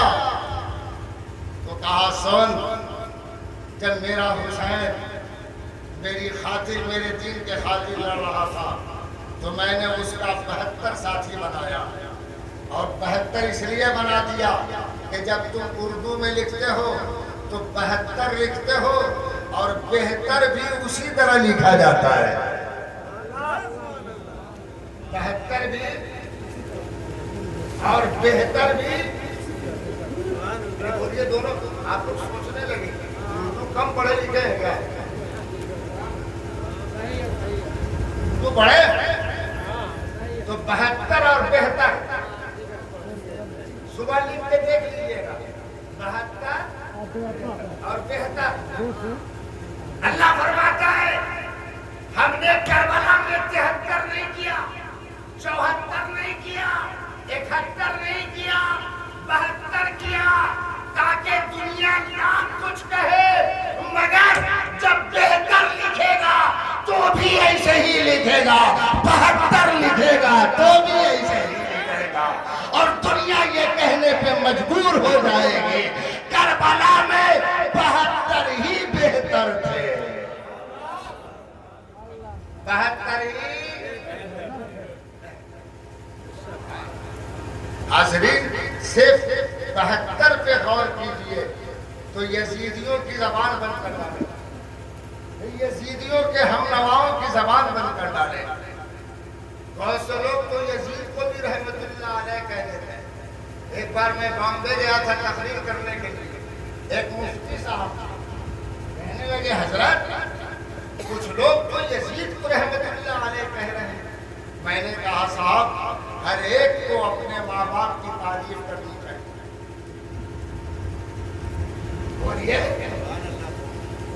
تو کہا سن، جب میرا حسین میری خاطر، میرے دین کے خاطر لڑ رہا تھا تو میں نے اس کا 72 ساتھی بنایا، اور 72 اس لیے بنا دیا کہ جب تم اردو میں لکھتے ہو تو 72 لکھتے ہو اور بہتر بھی اسی طرح لکھا جاتا ہے، 72 بھی اور بہتر بھی، بولیے دونوں، آپ لوگ سوچنے لگے اردو کم پڑھے لکھے ہیں کیا؟ تو پڑھے تو 72 اور بہتر صبح لکھ کے دیکھ لیجیے گا، 72 اور بہتر۔ اللہ فرماتا ہے ہم نے کربلا میں 73 نہیں کیا، 74 نہیں کیا، 71 نہیں کیا، 72 کیا، تاکہ دنیا نہ کچھ کہے، مگر جب بہتر لکھے گا تو بھی ایسے ہی لکھے گا، 72 لکھے گا تو بھی ایسے ہی لکھے گا، اور دنیا یہ کہنے پہ مجبور ہو جائے گی کربلا میں 72 ہی بہتر تھے، 72 ہی۔ حاضرین صرف 72 پہ غور کیجئے تو یزیدیوں کی زبان بند کر ڈالے، یزیدیوں کے ہم نواؤں کی زبان بند کر ڈالے۔ بہت سے لوگ تو یزید کو بھی رحمت اللہ علیہ کہہ دیتے ہیں۔ ایک بار میں بامبے گیا تھا تقریر کرنے کے لیے، ایک مفتی صاحب کہنے لگے حضرت کچھ لوگ تو یزید کو رحمت اللہ علیہ کہہ رہے ہیں۔ میں نے کہا صاحب ہر ایک کو اپنے ماں باپ کی تعریف کرنی چاہیے، اور یہ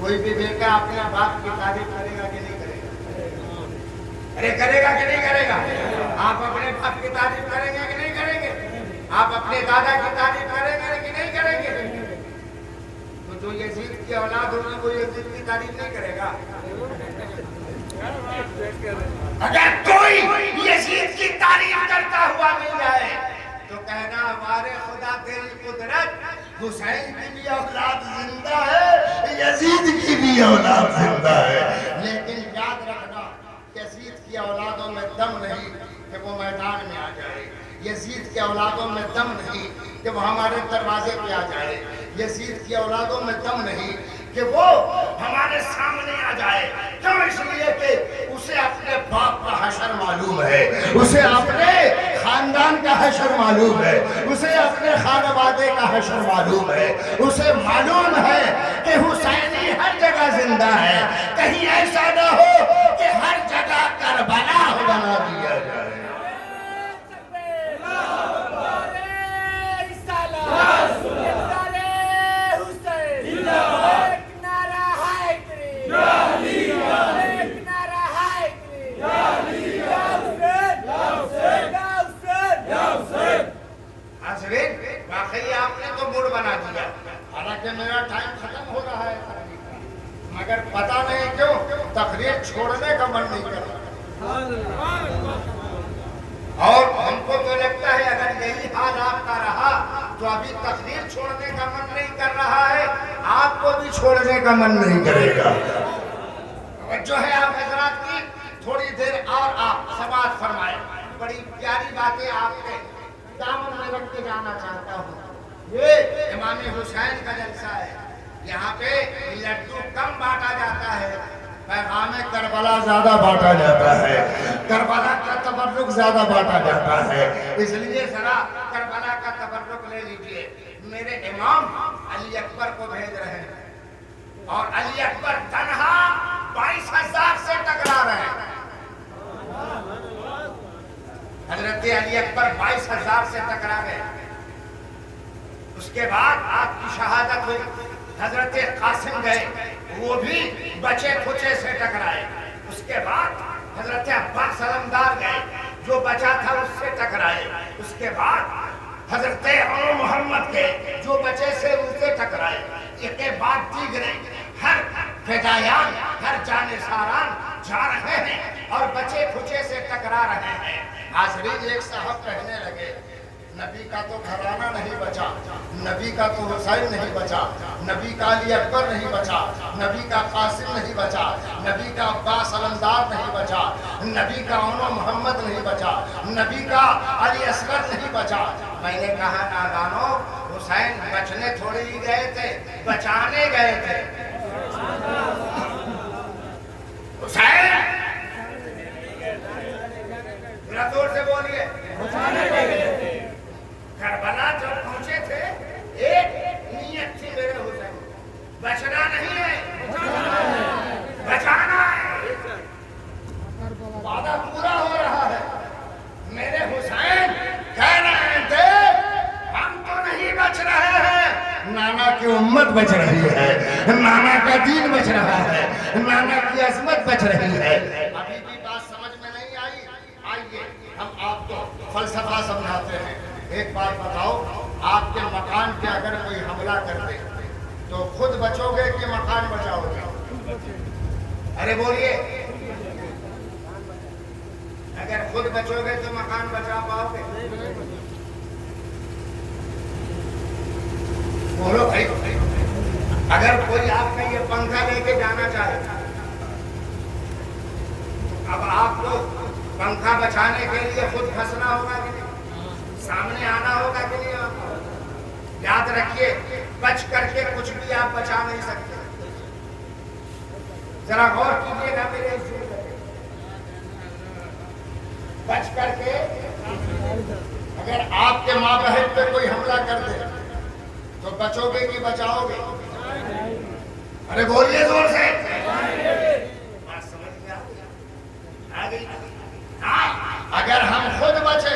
کوئی بھی بیٹا اپنے باپ کی تعریف کرے گا کہ نہیں کرے گا؟ ارے کرے گا کہ نہیں کرے گا؟ آپ اپنے باپ کی تعریف کریں گے کہ نہیں کریں گے؟ آپ اپنے دادا کی تعریف کریں گے کہ نہیں کریں گے؟ تو جو یزید کی اولاد ہوگی وہ یزید کی تعریف نہیں کرے گا۔ اگر کوئی یزید کی تعریف کرتا ہوا مل جائے تو کہنا ہمارے خدا تیری قدرت، حسین کی بھی اولاد زندہ ہے، یزید کی بھی اولاد زندہ ہے، لیکن یاد رکھنا یزید کی اولادوں میں دم نہیں کہ وہ میدان میں آ جائے، یزید کی اولادوں میں دم نہیں کہ وہ ہمارے دروازے پہ آ جائے، یزید کی اولادوں میں دم نہیں کہ وہ ہمارے سامنے آ جائے۔ کیوں؟ اس لیے کہ اسے اپنے باپ کا حشر معلوم ہے، اسے اپنے خاندان کا حشر معلوم ہے، اسے اپنے خانوادے کا حشر معلوم ہے، اسے معلوم ہے کہ حسینی ہر جگہ زندہ ہے، کہیں ایسا نہ ہو کہ ہر جگہ کربلا بنا دیا جائے۔ واقعی آپ نے تو موڈ بنا دیا، حالانکہ میرا ٹائم ختم ہو رہا ہے تقریر کا، مگر پتہ نہیں کیوں تقریر چھوڑنے کا من نہیں کر رہا۔ تو ابھی تقریر چھوڑنے کا من نہیں کر رہا ہے، آپ کو بھی چھوڑنے کا من نہیں کرے گا۔ جو ہے آپ حضرات کی تھوڑی دیر اور آپ سماعت فرمائیں، بڑی پیاری باتیں آپ کے دامن میں رکھ کے جانا چاہتا ہوں۔ یہ امام حسین کا جلسہ ہے، یہاں پہ لڈو کم بانٹا جاتا ہے، پیغام کربلا زیادہ بانٹا جاتا ہے، کربلا کا تبرک زیادہ بانٹا جاتا ہے، اس لیے ذرا کربلا کا تبرک لے لیجئے۔ میرے امام علی اکبر کو بھیج رہے ہیں اور علی اکبر تنہا 22,000 سے ٹکرا رہے ہیں۔ حضرت علی اکبر 22,000 سے ٹکرا گئے۔ اس کے بعد آپ کی شہادت ہوئی، حضرت قاسم گئے، وہ بھی بچے کھچے سے ٹکرائے۔ اس کے بعد حضرت عباس علمدار گئے، جو بچا تھا اس سے ٹکرائے۔ اس کے بعد حضرت عمر محمد کے جو بچے سے ان سے ٹکرائے۔ ایک کے بعد دیگرے ہر فدایان، ہر جانثاران جا رہے ہیں اور بچے کھچے سے ٹکرا رہے ہیں۔ حاضرین، ایک صاحب کہنے لگے نبی کا تو گھرانہ نہیں بچا، نبی کا تو حسین نہیں بچا، نبی کا علی اکبر نہیں بچا، نبی کا قاسم نہیں بچا، نبی کا عباس علمدار نہیں بچا، نبی کا عمر محمد نہیں بچا، نبی کا علی اصغر نہیں بچا۔ میں نے کہا نادانو، حسین بچنے تھوڑے ہی گئے تھے، بچانے گئے تھے۔ حسین ذرا زور سے بولیے، کربلا جب پہنچے تھے ایک نیت تھی میرے حسین، بچنا نہیں ہے، بچانا ہے۔ وعدہ پورا ہو رہا ہے۔ میرے حسین کہہ رہے تھے ہم تو نہیں بچ رہے ہیں، نانا کی امت بچ رہی ہے، نانا کا دین بچ رہا ہے، نانا کی عظمت بچ رہی ہے۔ ابھی بھی بات سمجھ میں نہیں آئی؟ آئیے ہم آپ کو فلسفہ سمجھاتے ہیں۔ ایک بات بتاؤ، آپ کے مکان پہ اگر کوئی حملہ کر دے تو خود بچو گے کہ مکان بچاؤ گے؟ ارے بولیے، اگر خود بچو گے تو مکان بچا پاؤ گے؟ بولو بھائی، اگر کوئی آپ کا یہ پنکھا لے کے جانا چاہے، اب آپ کو پنکھا بچانے کے لیے خود پھنسنا ہوگا کہ نہیں؟ سامنے آنا ہوگا کہ نہیں؟ آپ یاد رکھیے، بچ کر کے کچھ بھی آپ بچا نہیں سکتے۔ ذرا غور کیجیے گا میرے اس جملے پہ، بچ کر کے اگر آپ کے ماں بہن پہ کوئی حملہ کر دے تو بچو گے کہ بچاؤ گے؟ ارے بولیے زور سے۔ بات سمجھ میں آ گئی؟ اگر ہم خود بچے،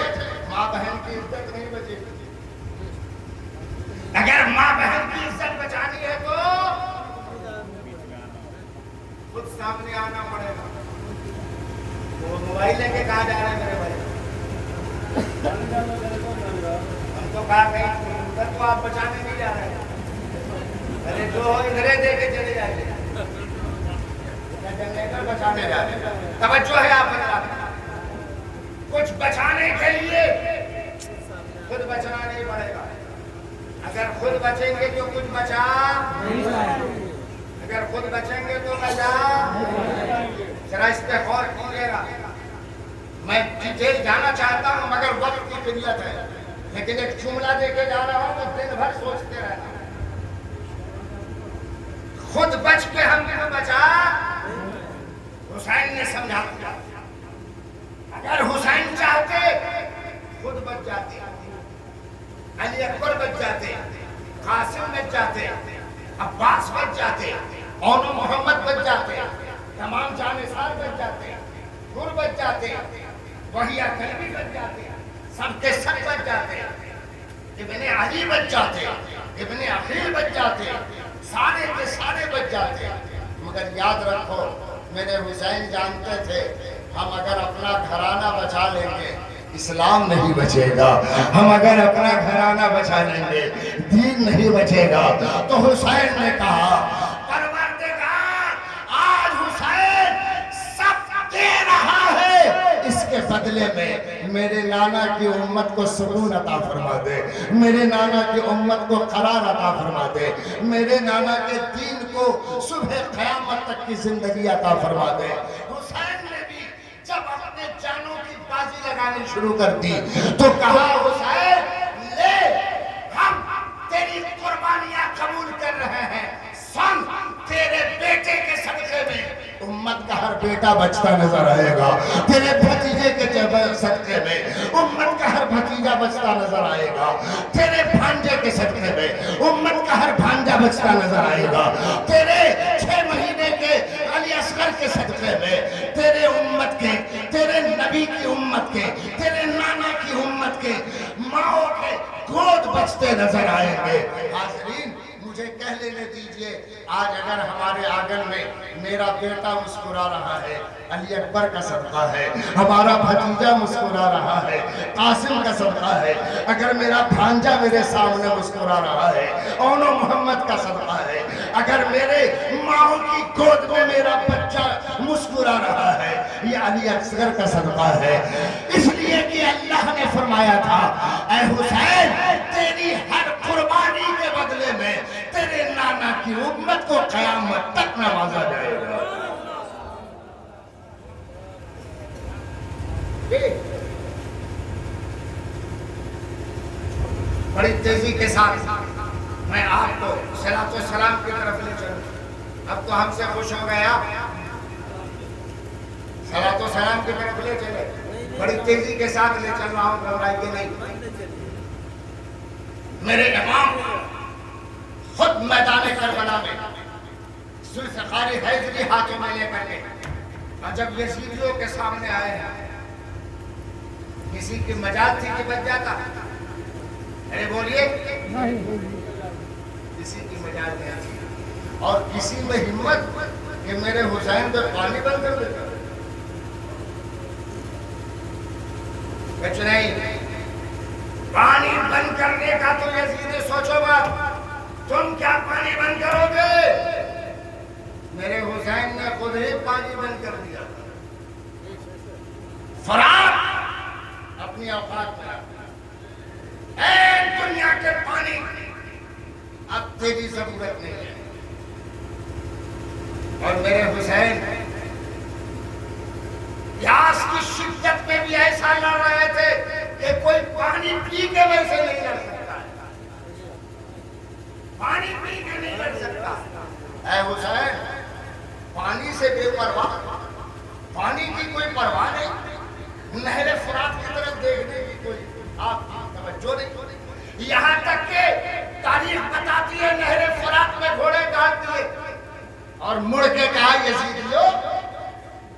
ماں بہن کی عزت نہیں بچے گی۔ اگر ماں بہن کی عزت بچانی ہے تو خود سامنے آنا پڑے گا۔ وہ موبائل لے کے کہاں جا رہے ہیں میرے بھائی؟ ہم تو کہا کہیں ادھر تو آپ بچانے نہیں جا رہے ہیں، ارے جو ہو ادھرے دے کے چلے جائیں، جنریٹر بچانے جا رہے ہیں۔ توجہ ہے آپ حضرات، کچھ بچانے کے لیے خود بچنا نہیں پڑے گا۔ اگر خود بچیں گے تو کچھ بچا نہیں جائے، اگر خود بچیں گے تو بچا۔ ذرا اس پہ غور کیجیے گا۔ میں ڈیٹیل جانا چاہتا ہوں مگر وقت کی قلت ہے، لیکن ایک جملہ دے کے جا رہا ہوں تو دن بھر سوچتے رہنا۔ خود بچ کے ہم کو بچا، حسین نے سمجھا دیا۔ اگر حسین چاہتے خود بچ جاتے، علی اکبر بچ جاتے، قاسم بچ جاتے، عباس بچ جاتے، عمر محمد بچ جاتے، تمام جانثار بچ جاتے، گر بچ جاتے، وحیہ کلبی بچ جاتے، سب کے سب بچ جاتے، ابن علی بچ جاتے، ابن عقیل بچ جاتے، سارے کے سارے بچ جاتے۔ مگر یاد رکھو، میرے حسین جانتے تھے ہم اگر اپنا گھرانہ بچا لیں گے اسلام نہیں بچے گا، ہم اگر اپنا گھرانہ بچا لیں گے دین نہیں بچے گا۔ تو حسین نے کہا پروردگار آج حسین سب دے رہا ہے، اس کے بدلے میں میرے نانا کی امت کو سکون عطا فرما دے، میرے نانا کی امت کو قرار عطا فرما دے، میرے نانا کے دین کو صبح قیامت تک کی زندگی عطا فرما دے۔ حسین نے بھی جب اپنے جانوں کی بازی لگانی شروع کر دی تو کہا حسین لے ہم تیری قربانیاں قبول کر رہے ہیں، سن تیرے بیٹے کے صدقے میں امت کا ہر بیٹا بچتا نظر آئے گا، تیرے بھتیجے کے صدقے میں امت کا ہر بھتیجا بچتا نظر آئے گا، تیرے بھانجے کے صدقے میں امت کا ہر بھانجا بچتا نظر آئے گا، تیرے 6 مہینے کے علی اصغر کے صدقے میں تیرے امت کے، تیرے نبی کی امت کے، تیرے نانا کی امت کے ماؤں کے گود بچتے نظر آئیں گے۔ حاضرین مجھے کہہ لینے دیجئے، آج اگر ہمارے آنگن میں میرا بیٹا مسکرا رہا ہے، علی اکبر کا صدقہ ہے، ہمارا بھتیجا مسکرا رہا ہے، قاسم کا صدقہ ہے، اگر میرا بھانجا میرے سامنے مسکرا رہا ہے، اونو محمد کا صدقہ ہے، اگر میرے ماں کی گود میں میرا بچہ مسکرا رہا ہے، یہ علی اصغر کا صدقہ ہے۔ اس لیے کہ اللہ نے فرمایا تھا اے حسین تیری ہر قربانی کے بدلے میں تیرے نانا کی امت کو قیامت تک نوازا جائے گا۔ بڑی تیزی کے ساتھ میں آپ کو صلاۃ و سلام کی طرف لے چلوں، اب تو ہم سے خوش ہو گئے آپ، صلاۃ و سلام کی طرف لے چلے، بڑی تیزی کے ساتھ لے چل رہا ہوں، گھبرائیے نہیں۔ میرے امام خود میدان کربلا میں ذوالفقار حیدری ہاتھوں میں لے کر کے، اور جب یزیدیوں کے سامنے آئے ہیں، کسی کی مجال تھی کہ بچ جاتا؟ ارے بولیے، کسی کی مجال نہیں تھی، اور کسی میں ہمت کہ میرے حسین پہ پانی بند کر دیتا؟ کچھ نہیں، پانی بند کرنے کا تو یزید سوچو مت، تم کیا پانی بند کرو گے؟ میرے حسین نے خود ہی پانی بند کر دیا، فرات اپنی اوقات میں، اے دنیا کے پانی اب تیری ضرورت نہیں ہے۔ اور میرے حسین پیاس کی شدت میں بھی ایسا لڑ رہے تھے کہ کوئی پانی پی کے ویسے نہیں لڑ سکتا، پانی پی کے نہیں لڑ سکتا۔ اے حسین پانی سے بے پرواہ، پانی کی کوئی پرواہ نہیں، نہر فرات کی طرف دیکھنے کی کوئی آپ کی توجہ نہیں، یہاں تک کہ تاریخ بتاتی ہے نہر فرات میں گھوڑے ڈال دیے اور مڑ کے کہا یزیدیو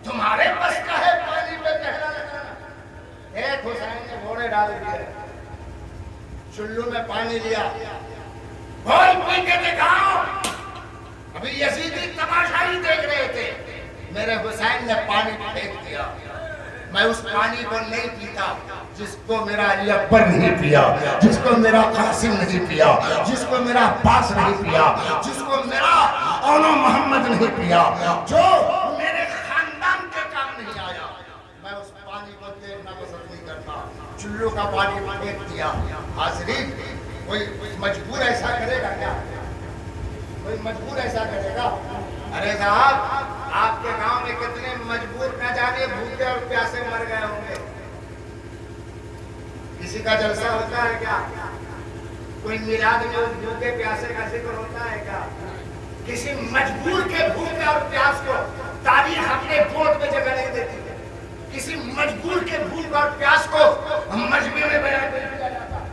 تمہارے بس کا ہے پانی پہ پہرا لگانا؟ ایک حسین نے گھوڑے ڈال دیے، چلو میں پانی لیا، بول پی کے دکھاؤ۔ ابھی یزیدی تماشا ہی دیکھ رہے تھے، میرے حسین نے پانی پھینک دیا۔ میں اس پانی کو نہیں پیتا جس کو میرا علی اکبر نہیں پیا، جس کو میرا قاسم نہیں پیا، جس کو میرا عباس نہیں پیا، جس کو میرا اونو محمد نہیں پیا، جو میرے خاندان کے کام نہیں آیا، میں اس پانی کو دیکھنا پسند نہیں کرتا، چلو کا پانی پھینک دیا۔ حاضرین کوئی مجبور ایسا کرے گا کیا؟ کوئی مجبور ایسا کرے گا؟ ارے صاحب آپ کے گاؤں میں کتنے مجبور نہ جانے بھوکے اور پیاسے مر گئے ہوں گے، کسی کا جلسہ ہوتا ہے کیا؟ کوئی میلاد میں بھوکے پیاسے کا ذکر ہوتا ہے کیا؟ کسی مجبور کے بھوکے اور پیاس کو تاریخ اپنے گود میں جگہ نہیں دیتی، کسی مجبور کے بھوک اور پیاس کو مجمع میں بیان نہیں کیا جاتا،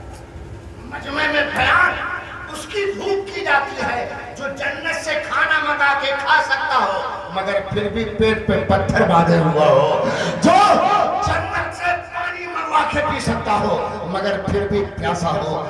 مجمع میں بیان اس کی بھوک کی جاتی ہے جو جنت سے کھانا منگا کے کھا سکتا ہو مگر پھر بھی پیٹ پہ پتھر باندھے ہوا ہو، جو جنت سے پانی منگوا کے پی سکتا ہو مگر پھر بھی پیاسا ہو۔